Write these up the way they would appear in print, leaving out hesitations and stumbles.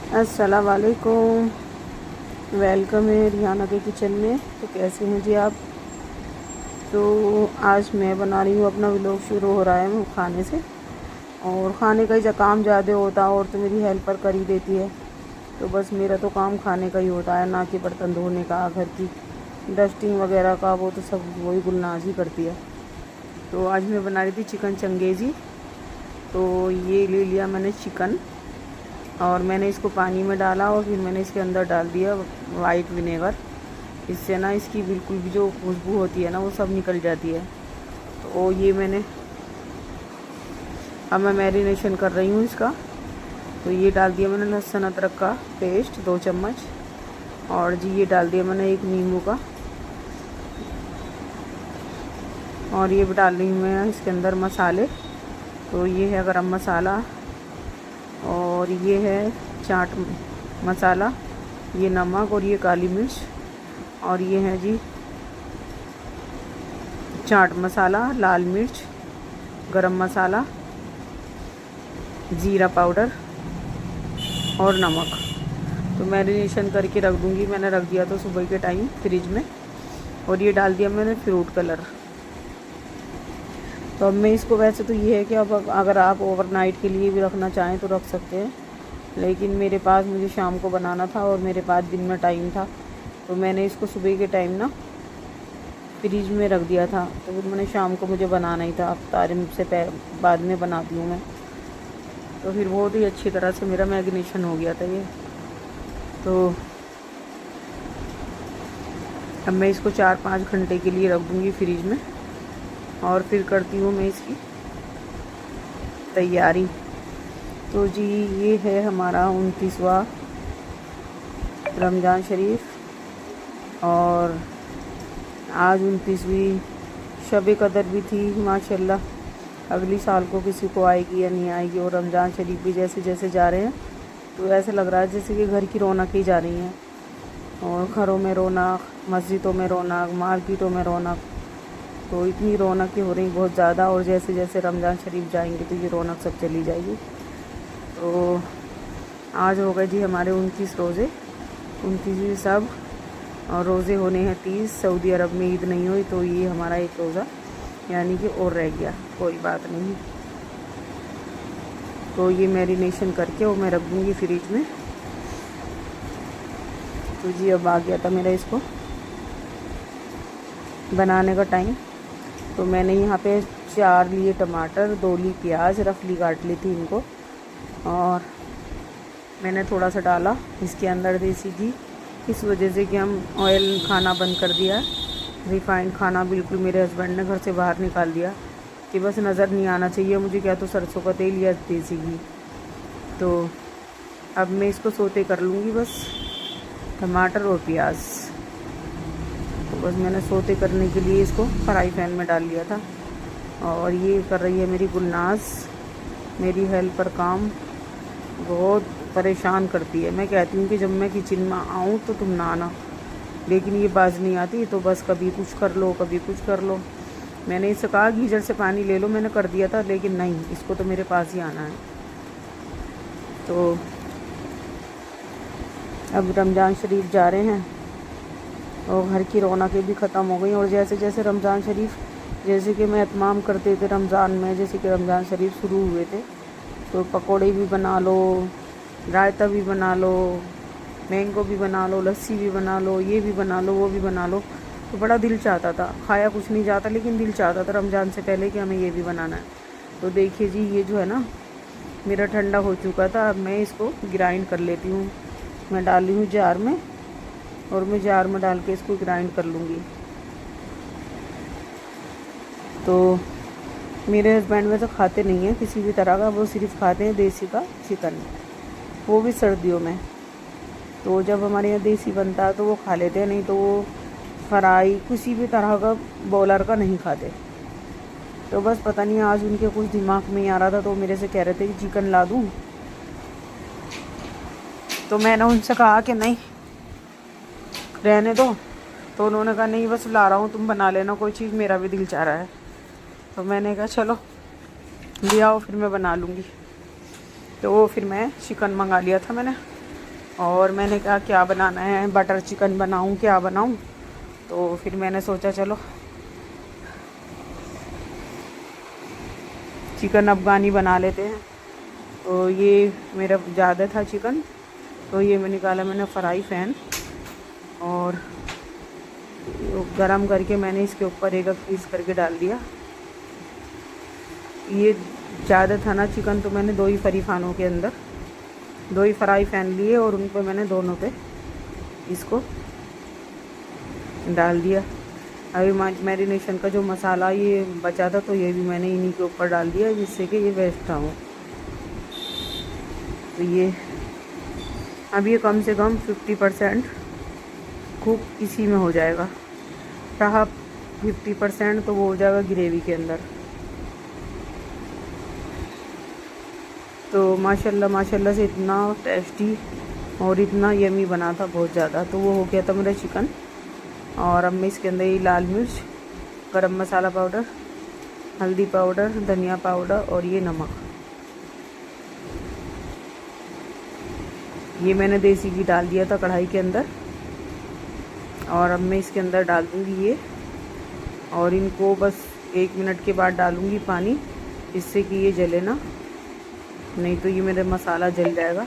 अस्सलाम वालेकुम। वेलकम है रिहाना के किचन में। तो कैसे हैं जी आप? तो आज मैं बना रही हूँ, अपना व्लॉग शुरू हो रहा है वो खाने से। और खाने का ही काम ज़्यादा होता है और तो मेरी हेल्पर कर ही देती है। तो बस मेरा तो काम खाने का ही होता है, ना कि बर्तन धोने का, घर की डस्टिंग वगैरह का। वो तो सब वही गुलनाज ही करती है। तो आज मैं बना रही थी चिकन चंगेज़ी। तो ये ले लिया मैंने चिकन और मैंने इसको पानी में डाला और फिर मैंने इसके अंदर डाल दिया वाइट विनेगर। इससे ना इसकी बिल्कुल भी जो खुशबू होती है ना वो सब निकल जाती है। तो ये अब मैं मैरिनेशन कर रही हूँ इसका। तो ये डाल दिया मैंने लहसुन अदरक का पेस्ट 2 चम्मच। और जी ये डाल दिया मैंने 1 नींबू का। और ये डाल रही हूँ मैं इसके अंदर मसाले। तो ये है गरम मसाला और ये है चाट मसाला, ये नमक और ये काली मिर्च और ये है जी चाट मसाला, लाल मिर्च, गरम मसाला, ज़ीरा पाउडर और नमक। तो मैरिनेशन करके रख दूँगी। मैंने रख दिया तो सुबह के टाइम फ्रिज में। और ये डाल दिया मैंने फ्रूट कलर। तो अब मैं इसको, वैसे तो ये है कि अब अगर आप ओवरनाइट के लिए भी रखना चाहें तो रख सकते हैं, लेकिन मेरे पास मुझे शाम को बनाना था और मेरे पास दिन में टाइम था। तो मैंने इसको सुबह के टाइम ना फ्रिज में रख दिया था। तो फिर मैंने शाम को मुझे बनाना ही था, अफ्तारी से बाद में बनाती हूँ मैं। तो फिर बहुत ही अच्छी तरह से मेरा मैरिनेशन हो गया था ये। तो अब मैं इसको 4-5 घंटे के लिए रख दूँगी फ्रिज में और फिर करती हूँ मैं इसकी तैयारी। तो जी ये है हमारा 29वां रमज़ान शरीफ और आज 29वीं शब कदर भी थी माशाल्लाह। अगली साल को किसी को आएगी या नहीं आएगी। और रमज़ान शरीफ भी जैसे जैसे जा रहे हैं तो ऐसे लग रहा है जैसे कि घर की रौनक ही जा रही है। और घरों में रौनक, मस्जिदों में रौनक, मार्केटों में रौनक। तो इतनी रौनकें हो रही बहुत ज़्यादा। और जैसे जैसे रमज़ान शरीफ जाएंगे तो ये रौनक सब चली जाएगी। तो आज हो गए जी हमारे 29 रोज़े, 29वीं सब। और रोज़े होने हैं 30। सऊदी अरब में ईद नहीं हुई तो ये हमारा एक रोज़ा यानी कि और रह गया, कोई बात नहीं। तो ये मैरिनेशन करके वो मैं रख दूँगी फ्रिज में। तो जी अब आ गया था मेरा इसको बनाने का टाइम। तो मैंने यहाँ पे 4 लिए टमाटर, 2 ली प्याज, रफली काट ली थी इनको। और मैंने थोड़ा सा डाला इसके अंदर देसी घी, इस वजह से कि हम ऑयल खाना बंद कर दिया है। रिफाइंड खाना बिल्कुल मेरे हस्बैंड ने घर से बाहर निकाल दिया कि बस नज़र नहीं आना चाहिए मुझे, क्या तो सरसों का तेल या देसी घी। तो अब मैं इसको सोते कर लूँगी बस, टमाटर और प्याज। तो बस मैंने सोते करने के लिए इसको फ्राई पैन में डाल लिया था। और ये कर रही है मेरी गुलनाज, मेरी हेल्पर काम बहुत परेशान करती है। मैं कहती हूँ कि जब मैं किचन में आऊँ तो तुम ना आना, लेकिन ये बाज नहीं आती। तो बस कभी कुछ कर लो, कभी कुछ कर लो। मैंने इससे कहा गीजर से पानी ले लो, मैंने कर दिया था, लेकिन नहीं, इसको तो मेरे पास ही आना है। तो अब रमज़ान शरीफ जा रहे हैं और घर की रौनकें भी ख़त्म हो गई। और जैसे जैसे रमज़ान शरीफ, जैसे कि मैं इत्माम करते थे रमज़ान में, जैसे कि रमज़ान शरीफ शुरू हुए थे तो पकोड़े भी बना लो, रायता भी बना लो, मैंगो भी बना लो, लस्सी भी बना लो, ये भी बना लो, वो भी बना लो। तो बड़ा दिल चाहता था, खाया कुछ नहीं जाता लेकिन दिल चाहता था रमज़ान से पहले कि हमें ये भी बनाना है। तो देखिए जी ये जो है ना मेरा ठंडा हो चुका था। अब मैं इसको ग्राइंड कर लेती हूँ। मैं डाल रही हूँ जार में और मैं जार में डाल के इसको ग्राइंड कर लूँगी। तो मेरे हस्बैंड वैसे खाते नहीं हैं किसी भी तरह का, वो सिर्फ खाते हैं देसी का चिकन, वो भी सर्दियों में। तो जब हमारे यहाँ देसी बनता है तो वो खा लेते हैं, नहीं तो वो फ्राई किसी भी तरह का बॉयलर का नहीं खाते। तो बस पता नहीं आज उनके कुछ दिमाग में ही आ रहा था तो मेरे से कह रहे थे कि चिकन ला दूँ। तो मैंने उनसे कहा कि नहीं रहने दो। तो उन्होंने कहा नहीं बस ला रहा हूँ, तुम बना लेना कोई चीज़, मेरा भी दिल चाह रहा है। तो मैंने कहा चलो ले आओ, फिर मैं बना लूँगी। तो वो फिर मैं चिकन मंगा लिया था मैंने और मैंने कहा क्या बनाना है, बटर चिकन बनाऊं क्या बनाऊं। तो फिर मैंने सोचा चलो चिकन अफ़गानी बना लेते हैं। तो ये मेरा ज़्यादा था चिकन, तो ये मैं निकाला मैंने फ्राई पैन और गरम करके मैंने इसके ऊपर एक पीस करके डाल दिया। ये ज़्यादा था ना चिकन, तो मैंने 2 ही फ्राई पैनों के अंदर 2 ही फ्राई पैन लिए और उन पर मैंने दोनों पे इसको डाल दिया। अभी मैरिनेशन का जो मसाला ये बचा था तो ये भी मैंने इन्हीं के ऊपर डाल दिया, जिससे कि ये वेस्ट ना हो। तो ये अब ये कम से कम 50% कुक इसी में हो जाएगा, रहा 50% तो वो हो जाएगा ग्रेवी के अंदर। तो माशाल्लाह माशाल्लाह से इतना टेस्टी और इतना यमी बना था, बहुत ज़्यादा। तो वो हो गया था मेरा चिकन। और अब मैं इसके अंदर ये लाल मिर्च, गरम मसाला पाउडर, हल्दी पाउडर, धनिया पाउडर और ये नमक, ये मैंने देसी घी डाल दिया था कढ़ाई के अंदर। और अब मैं इसके अंदर डाल दूँगी ये, और इनको बस 1 मिनट के बाद डालूँगी पानी, जिससे कि ये जले ना, नहीं तो ये मेरा मसाला जल जाएगा।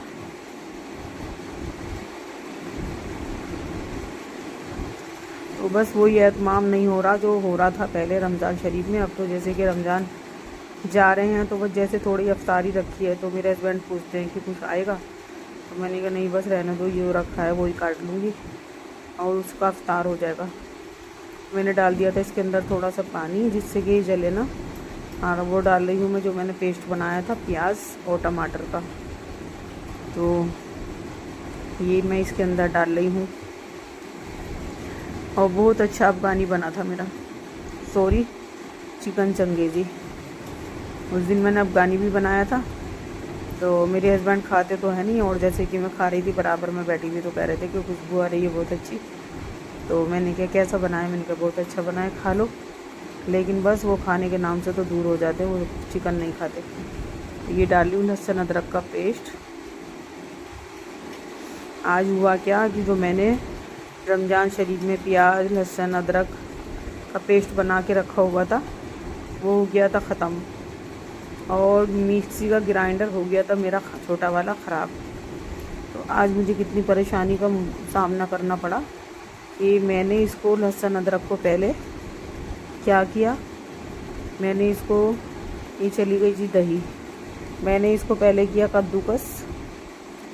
तो बस वही एहतमाम नहीं हो रहा जो हो रहा था पहले रमज़ान शरीफ में। अब तो जैसे कि रमज़ान जा रहे हैं तो बस जैसे थोड़ी अफ्तारी रखी है, तो मेरे हस्बैंड पूछते हैं कि कुछ आएगा, तो मैंने कहा नहीं बस रहने दो, ये रखा है वही काट लूँगी और उसका अफ्तार हो जाएगा। मैंने डाल दिया था इसके अंदर थोड़ा सा पानी, जिससे कि ये जले ना। और वो डाल रही हूँ मैं जो मैंने पेस्ट बनाया था प्याज और टमाटर का, तो ये मैं इसके अंदर डाल रही हूँ। और बहुत अच्छा अफ़गानी बना था मेरा, सॉरी चिकन चंगेज़ी। उस दिन मैंने अफ़गानी भी बनाया था, तो मेरे हस्बैंड खाते तो है नहीं, और जैसे कि मैं खा रही थी बराबर में बैठी हुई, तो कह रहे थे कि खुशबू आ रही है बहुत अच्छी। तो मैंने कहा कैसा बनाया, मैंने कहा बहुत अच्छा बनाया, खा लो। लेकिन बस वो खाने के नाम से तो दूर हो जाते, वो चिकन नहीं खाते। तो ये डाल लूँ लहसुन अदरक का पेस्ट। आज हुआ क्या कि जो मैंने रमज़ान शरीफ में प्याज लहसुन अदरक का पेस्ट बना के रखा हुआ था, वो हो गया था ख़त्म, और मिक्सी का ग्राइंडर हो गया था मेरा छोटा वाला ख़राब। तो आज मुझे कितनी परेशानी का सामना करना पड़ा कि मैंने इसको लहसुन अदरक को पहले क्या किया, मैंने इसको, ये चली गई जी दही, मैंने इसको पहले किया कद्दूकस,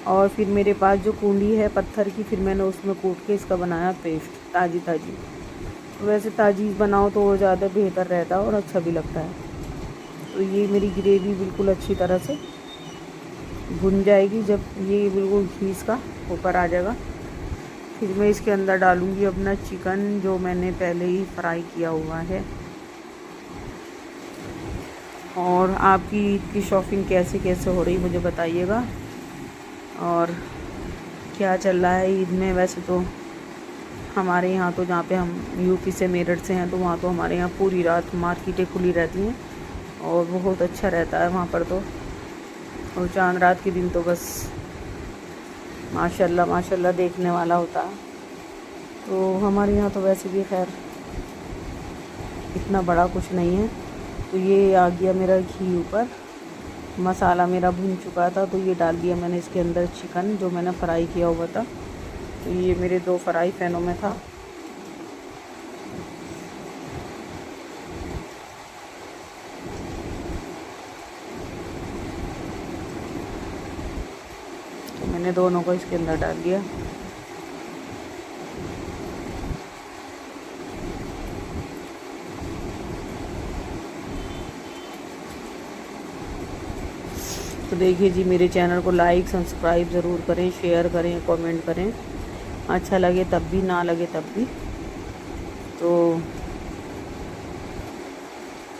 और फिर मेरे पास जो कूंडी है पत्थर की, फिर मैंने उसमें कूट के इसका बनाया पेस्ट ताज़ी ताज़ी। वैसे ताज़ी बनाओ तो वो ज़्यादा बेहतर रहता है और अच्छा भी लगता है। तो ये मेरी ग्रेवी बिल्कुल अच्छी तरह से भुन जाएगी। जब ये बिल्कुल घी इसका ऊपर आ जाएगा, फिर मैं इसके अंदर डालूँगी अपना चिकन जो मैंने पहले ही फ्राई किया हुआ है। और आपकी ईद की शॉपिंग कैसे कैसे हो रही मुझे बताइएगा, और क्या चल रहा है ईद में। वैसे तो हमारे यहाँ तो, जहाँ पे हम यूपी से मेरठ से हैं, तो वहाँ तो हमारे यहाँ पूरी रात मार्केटें खुली रहती हैं और बहुत अच्छा रहता है वहाँ पर तो। और चांद रात के दिन तो बस माशाल्लाह माशाल्लाह देखने वाला होता है। तो हमारे यहाँ तो वैसे भी खैर इतना बड़ा कुछ नहीं है। तो ये आ गया मेरा घी ऊपर, मसाला मेरा भून चुका था, तो ये डाल दिया मैंने इसके अंदर चिकन जो मैंने फ्राई किया हुआ था। तो ये मेरे 2 फ्राई पैनों में था। तो मैंने दोनों को इसके अंदर डाल दिया। तो देखिए जी, मेरे चैनल को लाइक सब्सक्राइब ज़रूर करें, शेयर करें, कमेंट करें, अच्छा लगे तब भी, ना लगे तब भी। तो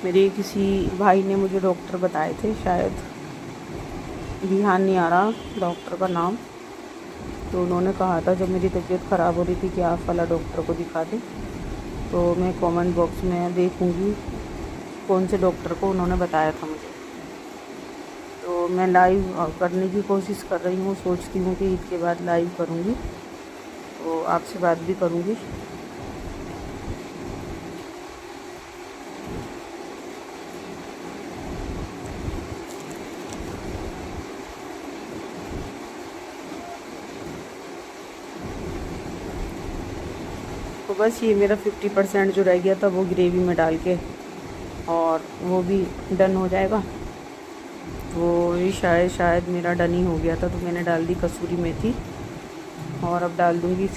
मेरे किसी भाई ने मुझे डॉक्टर बताए थे, शायद ध्यान नहीं आ रहा डॉक्टर का नाम। तो उन्होंने कहा था जब मेरी तबीयत ख़राब हो रही थी कि आप फला डॉक्टर को दिखा दें। तो मैं कमेंट बॉक्स में देखूँगी कौन से डॉक्टर को उन्होंने बताया था मुझे। तो मैं लाइव करने की कोशिश कर रही हूँ, सोचती हूँ कि ईद के बाद लाइव करूँगी, तो आपसे बात भी करूँगी। तो बस ये मेरा 50% जो रह गया था वो ग्रेवी में डाल के और वो भी डन हो जाएगा। वो भी शायद मेरा डन ही हो गया था। तो मैंने डाल दी कसूरी मेथी और अब डाल दूँगी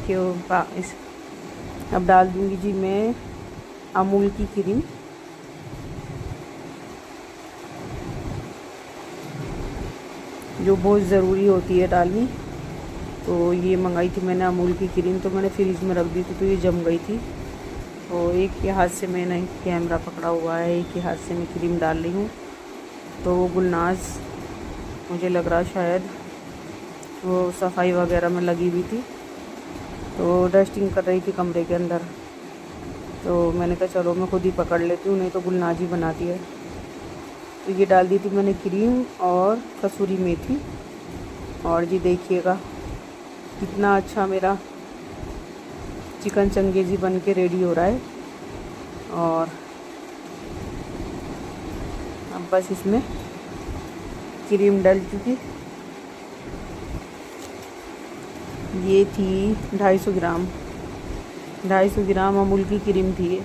अब डाल दूँगी जी मैं अमूल की क्रीम। जो बहुत ज़रूरी होती है डालनी। तो ये मंगाई थी मैंने अमूल की क्रीम, तो मैंने फ्रिज में रख दी थी, तो ये जम गई थी। तो एक ही हाथ से मैंने कैमरा पकड़ा हुआ है, एक ही हाथ से मैं क्रीम डाल रही हूँ। तो वो गुलनाज मुझे लग रहा शायद वो सफाई वगैरह में लगी हुई थी, तो डस्टिंग कर रही थी कमरे के अंदर। तो मैंने कहा चलो मैं खुद ही पकड़ लेती हूँ, नहीं तो गुलनाज ही बनाती है। तो ये डाल दी थी मैंने क्रीम और कसूरी मेथी। और जी देखिएगा कितना अच्छा मेरा चिकन चंगेज़ी बन के रेडी हो रहा है। और अब बस इसमें क्रीम डल चुकी। ये थी 250 ग्राम अमूल की क्रीम थी ये।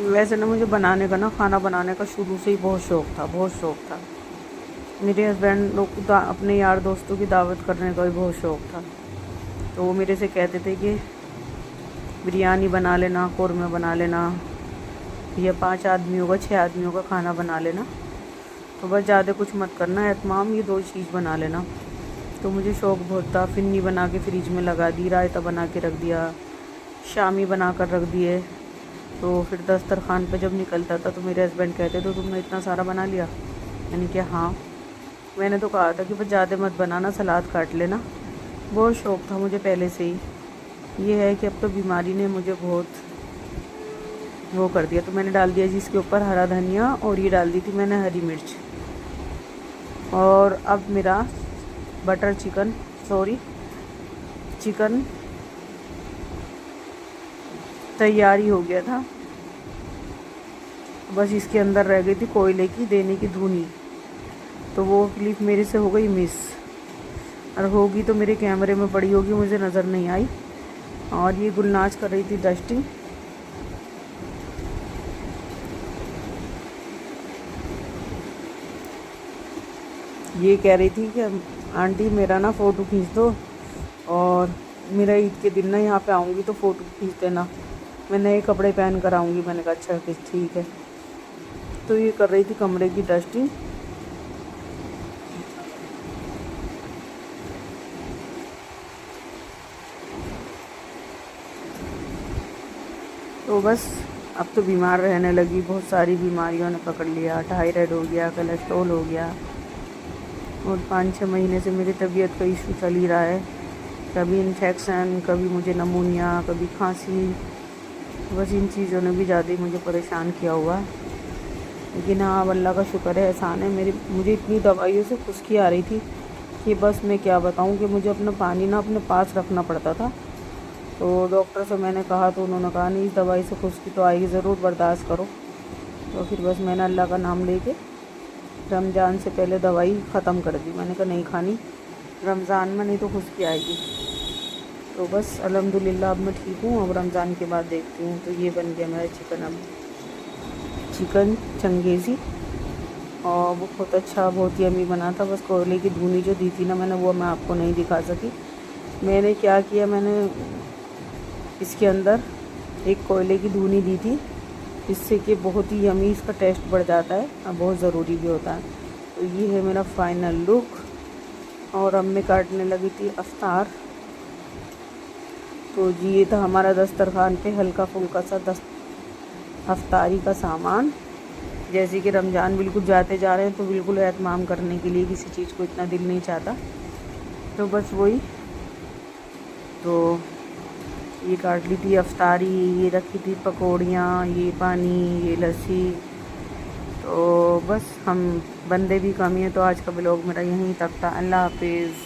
वैसे ना मुझे खाना बनाने का शुरू से ही बहुत शौक़ था। मेरे हस्बैंड लोग को अपने यार दोस्तों की दावत करने का भी बहुत शौक़ था। तो वो मेरे से कहते थे कि बिरयानी बना लेना, कौरमा बना लेना, या 5 आदमियों का 6 आदमियों का खाना बना लेना। तो बस ज़्यादा कुछ मत करना, एतमाम ये 2 चीज़ बना लेना। तो मुझे शौक़ बहुत था। फिन्नी बना के फ्रिज में लगा दी, रायता बना के रख दिया, शामी बना कर रख दिए। तो फिर दस्तरखान पे जब निकलता था तो मेरे हस्बैंड कहते तो तुमने इतना सारा बना लिया। मैंने कहा हाँ, मैंने तो कहा था कि बस ज़्यादा मत बनाना, सलाद काट लेना। बहुत शौक़ था मुझे पहले से ही। ये है कि अब तो बीमारी ने मुझे बहुत वो कर दिया। तो मैंने डाल दिया जी इसके ऊपर हरा धनिया, और ये डाल दी थी मैंने हरी मिर्च। और अब मेरा बटर चिकन तैयारी हो गया था। बस इसके अंदर रह गई थी कोयले की देने की धुनी। तो वो क्लिप मेरे से हो गई मिस, और होगी तो मेरे कैमरे में पड़ी होगी, मुझे नज़र नहीं आई। और ये गुलनाज कर रही थी डस्टिंग। ये कह रही थी कि आंटी मेरा ना फ़ोटो खींच दो, और मेरा ईद के दिन ना यहाँ पे आऊँगी तो फ़ोटो खींच देना, मैं नए कपड़े पहन कर आऊँगी। मैंने कहा अच्छा ठीक है। तो ये कर रही थी कमरे की डस्टिंग। तो बस अब तो बीमार रहने लगी, बहुत सारी बीमारियों ने पकड़ लिया। थायराइड हो गया, कोलेस्ट्रॉल हो गया, और 5-6 महीने से मेरी तबीयत का इशू चल ही रहा है। कभी इन्फेक्शन, कभी मुझे नमूनिया, कभी खांसी। बस इन चीज़ों ने भी ज़्यादा ही मुझे परेशान किया हुआ है। लेकिन हाँ, अब अल्लाह का शुक्र है, एहसान है। मुझे इतनी दवाइयों से खुश्की आ रही थी कि बस मैं क्या बताऊँ, कि मुझे अपना पानी ना अपने पास रखना पड़ता था। तो डॉक्टर से मैंने कहा तो उन्होंने कहा नहीं, इस दवाई से खुश्की तो आएगी ज़रूर, बर्दाश्त करो। तो फिर बस मैंने अल्लाह का नाम लेके रमज़ान से पहले दवाई ख़त्म कर दी। मैंने कहा नहीं खानी रमज़ान में, नहीं तो खुश्की आएगी। तो बस अल्हम्दुलिल्लाह अब मैं ठीक हूँ। अब रमज़ान के बाद देखती हूँ। तो ये बन गया मेरा चिकन चंगेज़ी, और वो बहुत अच्छा, बहुत यम्मी बना था। बस कोयले की धुनी जो दी थी ना मैंने, वो मैं आपको नहीं दिखा सकी। मैंने क्या किया, मैंने इसके अंदर एक कोयले की धुनी दी थी, जिससे कि बहुत ही यम्मी इसका टेस्ट बढ़ जाता है, और बहुत ज़रूरी भी होता है। तो ये है मेरा फाइनल लुक। और अब मैं काटने लगी थी अफ्तार। तो जी ये था हमारा दस्तरखान पे हल्का फुल्का सा अफ्तारी का सामान। जैसे कि रमज़ान बिल्कुल जाते जा रहे हैं, तो बिल्कुल एहतमाम करने के लिए किसी चीज़ को इतना दिल नहीं चाहता। तो बस वही, तो ये काट ली थी अफ्तारी, ये रखी थी पकौड़ियाँ, ये पानी, ये लस्सी। तो बस हम बंदे भी कम ही हैं, तो आज का ब्लॉग मेरा यहीं तक था। अल्लाह हाफिज़।